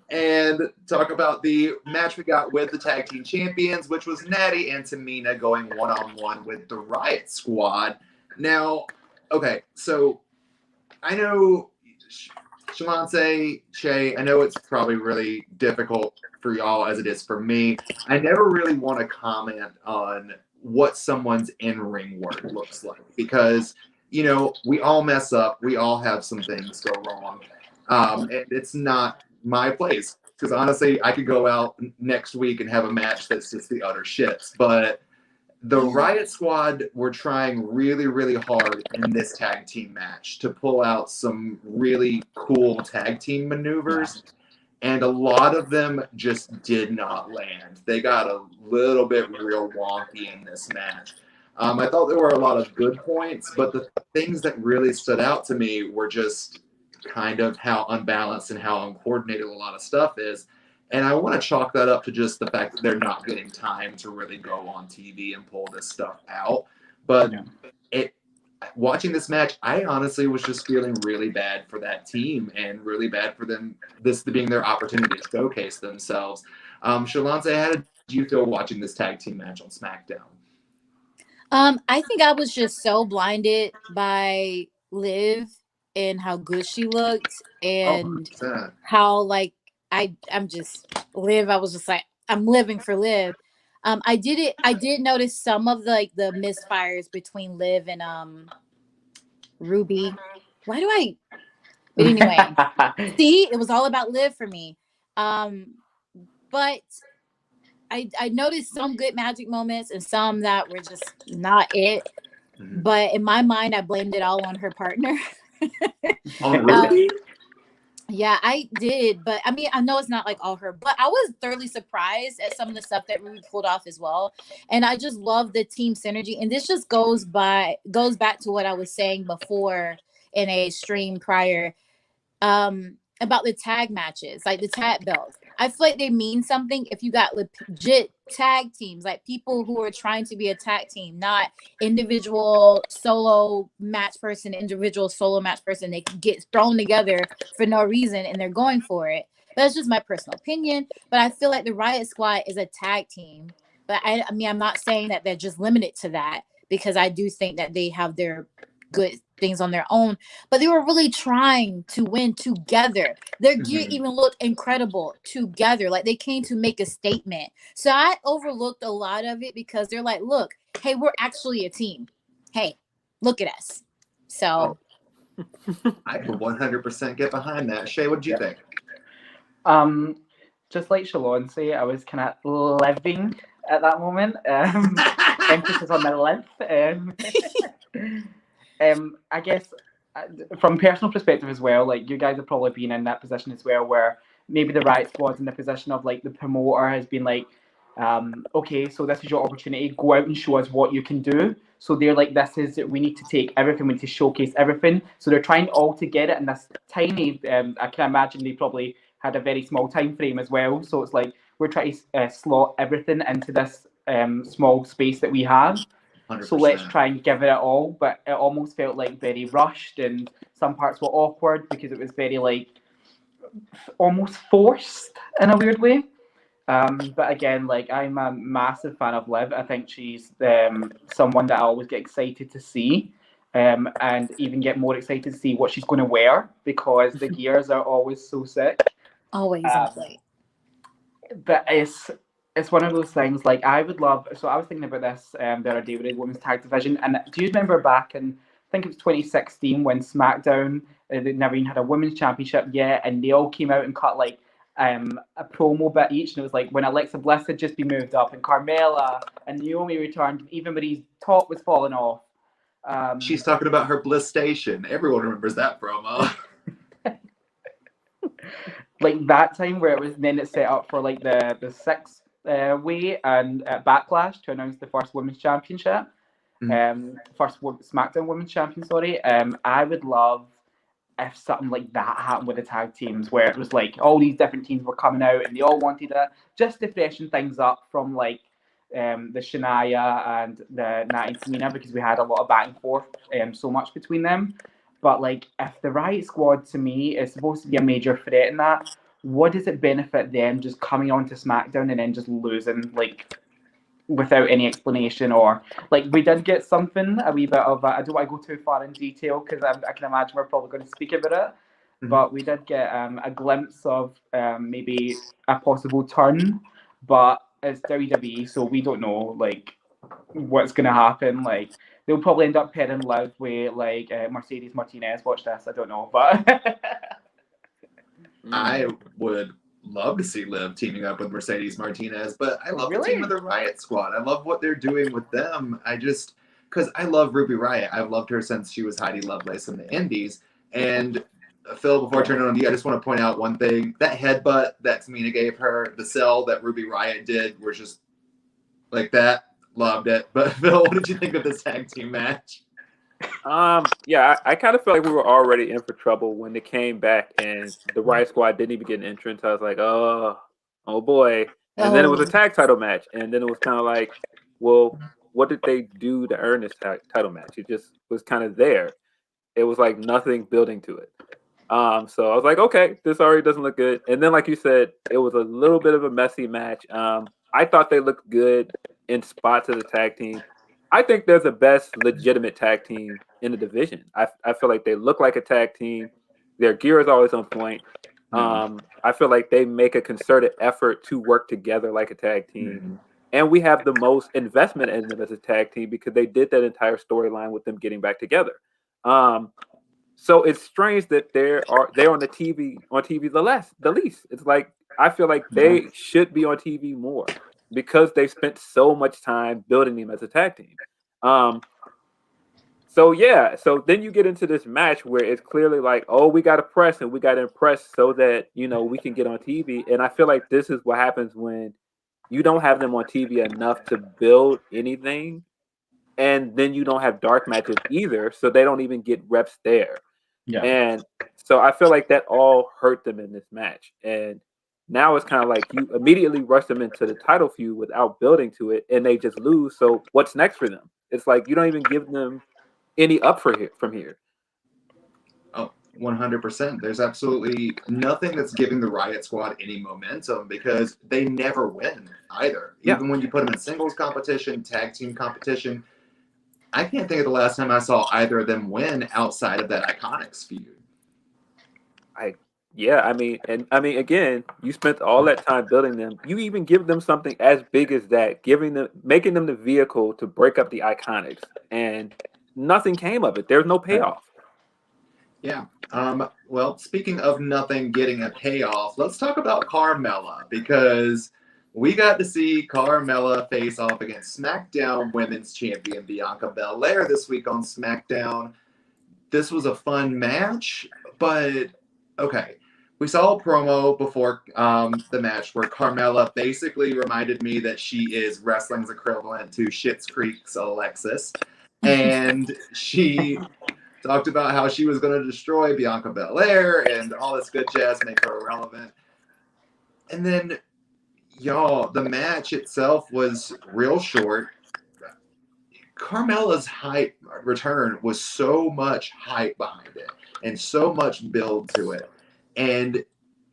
Speaker 3: and talk about the match we got with the Tag Team Champions, which was Natty and Tamina going one-on-one with the Riot Squad. Now, okay, so I know, Shalance, Shay, I know it's probably really difficult for y'all as it is for me. I never really want to comment on what someone's in-ring work looks like because, you know, we all mess up. We all have some things go wrong. And it's not my place because honestly, I could go out next week and have a match that's just the utter shits. But the Riot Squad were trying really, really hard in this tag team match to pull out some really cool tag team maneuvers. And a lot of them just did not land. They got a little bit real wonky in this match. I thought there were a lot of good points, but the things that really stood out to me were just kind of how unbalanced and how uncoordinated a lot of stuff is. And I want to chalk that up to just the fact that they're not getting time to really go on TV and pull this stuff out. But watching this match, I honestly was just feeling really bad for that team and really bad for them, this being their opportunity to showcase themselves. Shalance, how did you feel watching this tag team match on SmackDown?
Speaker 1: I think I was just so blinded by Liv and how good she looked and how like I'm just Liv, I was just like, I'm living for Liv. I did notice some of the misfires between Liv and Ruby. Why do I? But anyway, see, it was all about Liv for me. But I noticed some good magic moments and some that were just not it.
Speaker 3: Mhm.
Speaker 1: But in my mind, I blamed it all on her partner.
Speaker 3: On Ruby?
Speaker 1: Yeah, I did. But I mean, I know it's not like all her, but I was thoroughly surprised at some of the stuff that Ruby pulled off as well. And I just love the team synergy. And this just goes back to what I was saying before in a stream prior. About the tag matches, like the tag belts. I feel like they mean something if you got legit tag teams, like people who are trying to be a tag team, not individual solo match person, individual solo match person. They can get thrown together for no reason and they're going for it. But that's just my personal opinion. But I feel like the Riot Squad is a tag team. But I mean, I'm not saying that they're just limited to that, because I do think that they have their good things on their own, but they were really trying to win together. Their gear even looked incredible together, like they came to make a statement. So I overlooked a lot of it because they're like, look, hey, we're actually a team. Hey, look at us. So
Speaker 3: I can 100% get behind that. Shay, what did you think?
Speaker 2: Just like Shalon say, I was kind of living at that moment. Emphasis on the live. I guess from personal perspective as well, like you guys have probably been in that position as well, where maybe the Riot Squad's in the position of like the promoter has been like, okay, so this is your opportunity, go out and show us what you can do. So they're like, we need to take everything, we need to showcase everything. So they're trying all to get it in this tiny, I can imagine they probably had a very small time frame as well. So it's like, we're trying to slot everything into this small space that we have.
Speaker 3: 100%.
Speaker 2: So let's try and give it all, but it almost felt like very rushed, and some parts were awkward because it was very like almost forced in a weird way. But again, like I'm a massive fan of Liv. I think she's someone that I always get excited to see, and even get more excited to see what she's going to wear, because the gears are always so sick.
Speaker 1: always
Speaker 2: But it's one of those things, like I would love, so I was thinking about this the other day with the women's tag division, and do you remember back in, I think it was 2016, when SmackDown, they never even had a women's championship yet, and they all came out and cut like a promo bit each, and it was like when Alexa Bliss had just been moved up and Carmella and Naomi returned, and even Marie's top was falling off.
Speaker 3: She's talking about her Bliss Station. Everyone remembers that promo.
Speaker 2: Like that time where it was, then it's set up for like the sixth way and Backlash to announce the first women's championship, first SmackDown women's champion. Sorry, I would love if something like that happened with the tag teams, where it was like all these different teams were coming out and they all wanted it just to freshen things up from like the Shania and the Nat and Tamina, because we had a lot of back and forth so much between them. But like, if the Riot Squad to me is supposed to be a major threat in that, what does it benefit them just coming onto SmackDown and then just losing like without any explanation? Or like, we did get something, a wee bit of I don't want to go too far in detail because I can imagine we're probably going to speak about it, but we did get a glimpse of maybe a possible turn, but it's WWE, so we don't know like what's going to happen. Like, they'll probably end up pairing Liv with like Mercedes Martinez. Watch this, I don't know, but
Speaker 3: I would love to see Liv teaming up with Mercedes Martinez, but I love the team of the Riot Squad. I love what they're doing with them. Because I love Ruby Riot. I've loved her since she was Heidi Lovelace in the Indies. And Phil, before I turn it on to you, I just want to point out one thing. That headbutt that Tamina gave her, the sell that Ruby Riot did, was just like that. Loved it. But Phil, what did you think of this tag team match?
Speaker 4: Yeah, I kind of felt like we were already in for trouble when they came back and the Riot Squad didn't even get an entrance. I was like, oh boy. And then it was a tag title match. And then it was kind of like, well, what did they do to earn this title match? It just was kind of there. It was like nothing building to it. So I was like, okay, this already doesn't look good. And then, like you said, it was a little bit of a messy match. I thought they looked good in spots as a tag team. I think they're the best legitimate tag team in the division. I feel like they look like a tag team. Their gear is always on point. I feel like they make a concerted effort to work together like a tag team. And we have the most investment in them as a tag team because they did that entire storyline with them getting back together. So it's strange that they're on the TV the least. It's like I feel like they should be on TV more because they've spent so much time building them as a tag team. So then you get into this match where it's clearly like, oh, we got to press and we got to impress so that we can get on TV. And I feel like this is what happens when you don't have them on TV enough to build anything, and then you don't have dark matches either, so they don't even get reps there.
Speaker 2: Yeah.
Speaker 4: And so I feel like that all hurt them in this match. And now it's kind of like you immediately rush them into the title feud without building to it, and they just lose. So what's next for them? It's like you don't even give them any up from here.
Speaker 3: Oh, 100%. There's absolutely nothing that's giving the Riot Squad any momentum because they never win either.
Speaker 4: Yeah.
Speaker 3: Even when you put them in singles competition, tag team competition, I can't think of the last time I saw either of them win outside of that Iconics feud.
Speaker 4: Again, you spent all that time building them. You even give them something as big as that, making them the vehicle to break up the Iconics, and nothing came of it. There's no payoff.
Speaker 3: Yeah. Well, speaking of nothing getting a payoff, let's talk about Carmella because we got to see Carmella face off against SmackDown Women's Champion Bianca Belair this week on SmackDown. This was a fun match, but okay. We saw a promo before the match where Carmella basically reminded me that she is wrestling's equivalent to Schitt's Creek's Alexis. And she talked about how she was going to destroy Bianca Belair and all this good jazz, make her irrelevant. And then, y'all, the match itself was real short. Carmella's hype return was so much hype behind it and so much build to it. And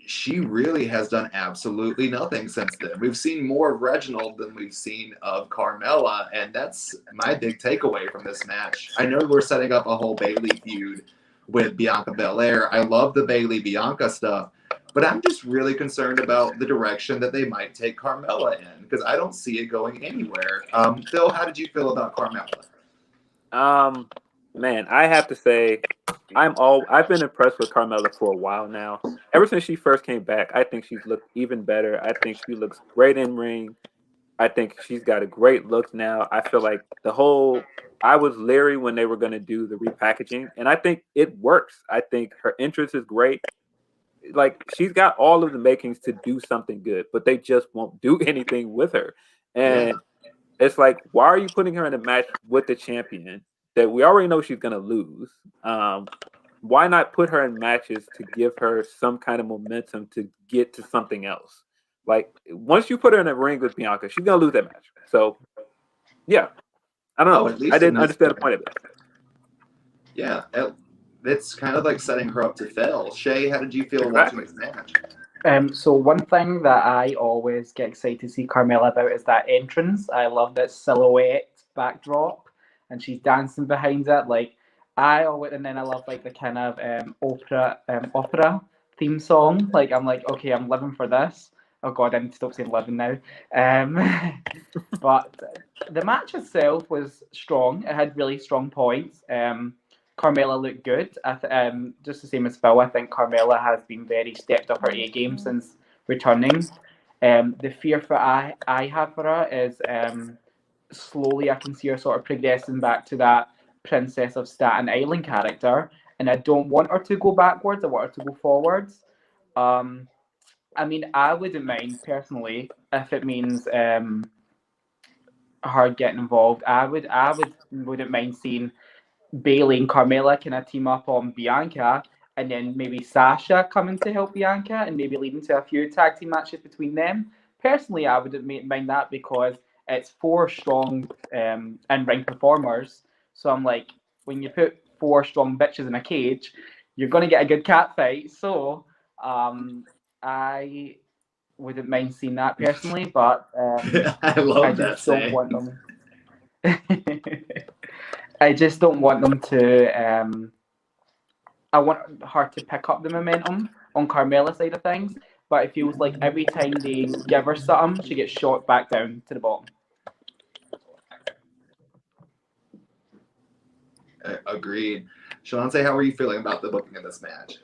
Speaker 3: she really has done absolutely nothing since then. We've seen more of Reginald than we've seen of Carmella, and that's my big takeaway from this match. I know we're setting up a whole Bayley feud with Bianca Belair. I love the Bayley-Bianca stuff, but I'm just really concerned about the direction that they might take Carmella in because I don't see it going anywhere. Phil, how did you feel about Carmella?
Speaker 4: Man, I have to say, I've been impressed with Carmella for a while now. Ever since she first came back, I think she's looked even better. I think she looks great in ring. I think she's got a great look now. I feel like I was leery when they were going to do the repackaging, and I think it works. I think her entrance is great. Like, she's got all of the makings to do something good, but they just won't do anything with her. And it's like, why are you putting her in a match with the champion that we already know she's going to lose? Why not put her in matches to give her some kind of momentum to get to something else? Like, once you put her in a ring with Bianca, she's going to lose that match. So, yeah. I don't know. I didn't understand the point of it.
Speaker 3: Yeah. It's kind of like setting her up to fail. Shay, how did you feel watching this match?
Speaker 2: So one thing that I always get excited to see Carmella about is that entrance. I love that silhouette backdrop, and she's dancing behind it. Like and then I love like the kind of opera theme song. Like I'm like, okay, I'm living for this. Oh God, I need to stop saying living now. But the match itself was strong. It had really strong points. Carmella looked good. Just the same as Phil, I think Carmella has been very stepped up her A game since returning. The fear I have for her is slowly I can see her sort of progressing back to that Princess of Staten Island character, and I don't want her to go backwards. I want her to go forwards. I mean, I wouldn't mind personally if it means her getting involved. I wouldn't mind seeing Bayley and Carmella kind of team up on Bianca, and then maybe Sasha coming to help Bianca, and maybe leading to a few tag team matches between them. Personally, I wouldn't mind that because it's 4 strong in-ring performers. So I'm like, when you put 4 strong bitches in a cage, you're going to get a good cat fight. So I wouldn't mind seeing that personally, but
Speaker 3: I love that
Speaker 2: don't want them. I just don't want them to. I want her to pick up the momentum on Carmella's side of things, but it feels like every time they give her something, she gets shot back down to the bottom.
Speaker 3: Agreed. Shalonte, how are you feeling about the booking of this match?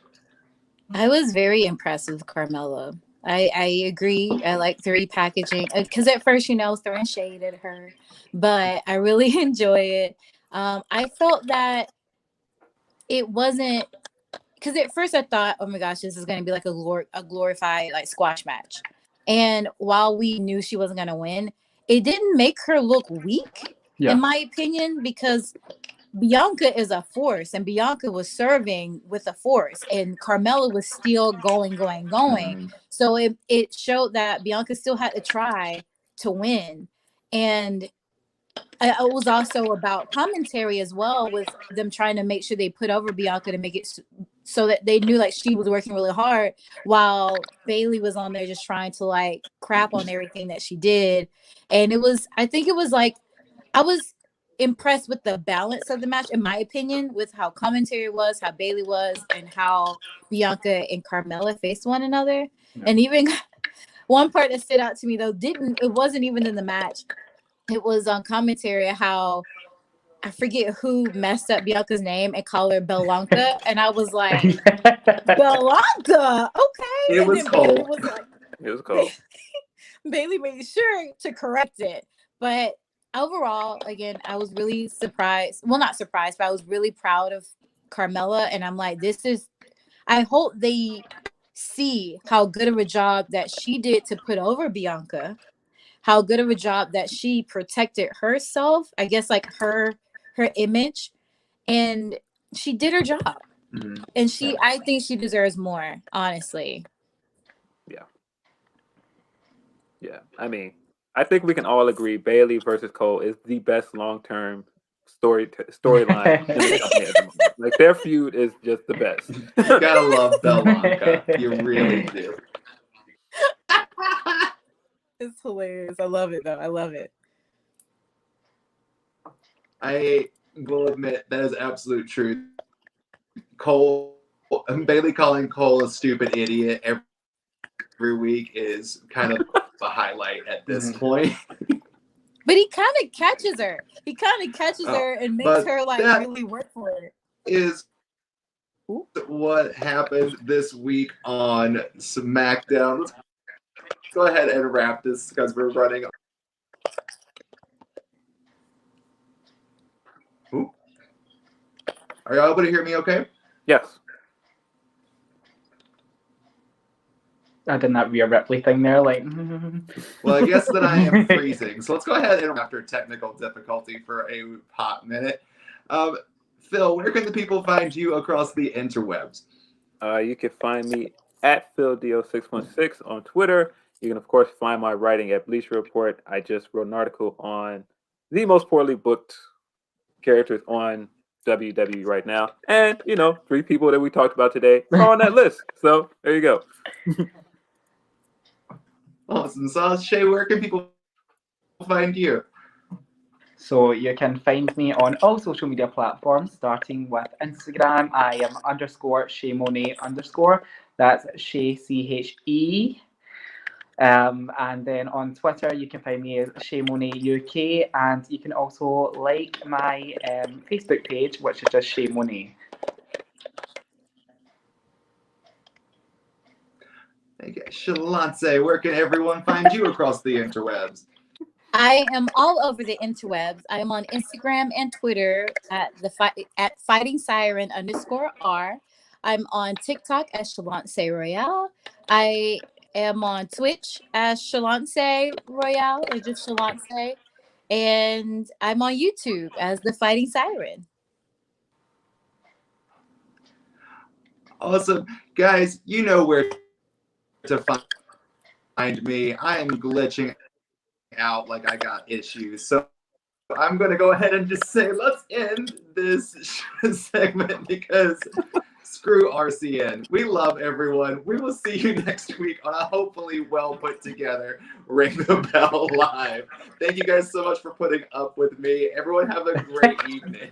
Speaker 1: I was very impressed with Carmella. I agree. I like the repackaging because at first, I was throwing shade at her, but I really enjoy it. I felt that it wasn't because at first I thought, oh my gosh, this is going to be like a glorified like squash match. And while we knew she wasn't going to win, it didn't make her look weak, in my opinion, because Bianca is a force, and Bianca was serving with a force, and Carmella was still going.
Speaker 3: Mm-hmm.
Speaker 1: So it showed that Bianca still had to try to win. And it was also about commentary as well, with them trying to make sure they put over Bianca to make it so that they knew like she was working really hard, while Bayley was on there just trying to like crap on everything that she did. And I think it was like, I was impressed with the balance of the match, in my opinion, with how commentary was, how Bayley was, and how Bianca and Carmella faced one another. Yeah. And even one part that stood out to me though, it wasn't even in the match. It was on commentary how I forget who messed up Bianca's name and called her Belanca, and I was like, Belanca, okay.
Speaker 3: It was cold.
Speaker 4: It was cold.
Speaker 1: Bayley made sure to correct it, but overall, again, I was really surprised. Well, not surprised, but I was really proud of Carmella. And I'm like, I hope they see how good of a job that she did to put over Bianca, how good of a job that she protected herself, I guess, like her image. And she did her job. Mm-hmm. And I think she deserves more, honestly.
Speaker 4: Yeah. Yeah. I mean, I think we can all agree Bayley versus Cole is the best long-term storyline in the company at the moment. Like, their feud is just the best.
Speaker 3: You gotta love Belanca. You really do.
Speaker 1: It's hilarious. I love it, though. I love it.
Speaker 3: I will admit that is absolute truth. Bayley calling Cole a stupid idiot every week is kind of a highlight at this point.
Speaker 1: But he kind of catches her. He kind of catches her and makes her like really work for it.
Speaker 3: Is what happened this week on SmackDown. Let's go ahead and wrap this because we're running. Ooh. Are y'all able to hear me okay?
Speaker 4: Yes.
Speaker 2: I did that Rhea Ripley thing there, like.
Speaker 3: Well, I guess that I am freezing. So let's go ahead and after technical difficulty for a hot minute. Phil, where can the people find you across the interwebs?
Speaker 4: You can find me at PhilDio616 on Twitter. You can, of course, find my writing at Bleacher Report. I just wrote an article on the most poorly booked characters on WWE right now. And, 3 people that we talked about today are on that list. So there you go.
Speaker 3: Awesome. So, Shay, where can people find you?
Speaker 2: So you can find me on all social media platforms, starting with Instagram. I am _ShayMonet_. That's Shay, CHE. And then on Twitter, you can find me as ShayMonet UK. And you can also like my Facebook page, which is just Shay Monet.
Speaker 3: Okay. Shalonte, where can everyone find you across the interwebs?
Speaker 1: I am all over the interwebs. I am on Instagram and Twitter at Fighting Siren _R. I'm on TikTok as Shalonte Royale. I am on Twitch as Shalonte Royale, or just Shalonte. And I'm on YouTube as the Fighting Siren.
Speaker 3: Awesome. Guys, you know where to find me. I am glitching out like I got issues. So I'm going to go ahead and just say, let's end this segment because screw RCN. We love everyone. We will see you next week on a hopefully well put together Ring the Bell Live. Thank you guys so much for putting up with me. Everyone have a great evening.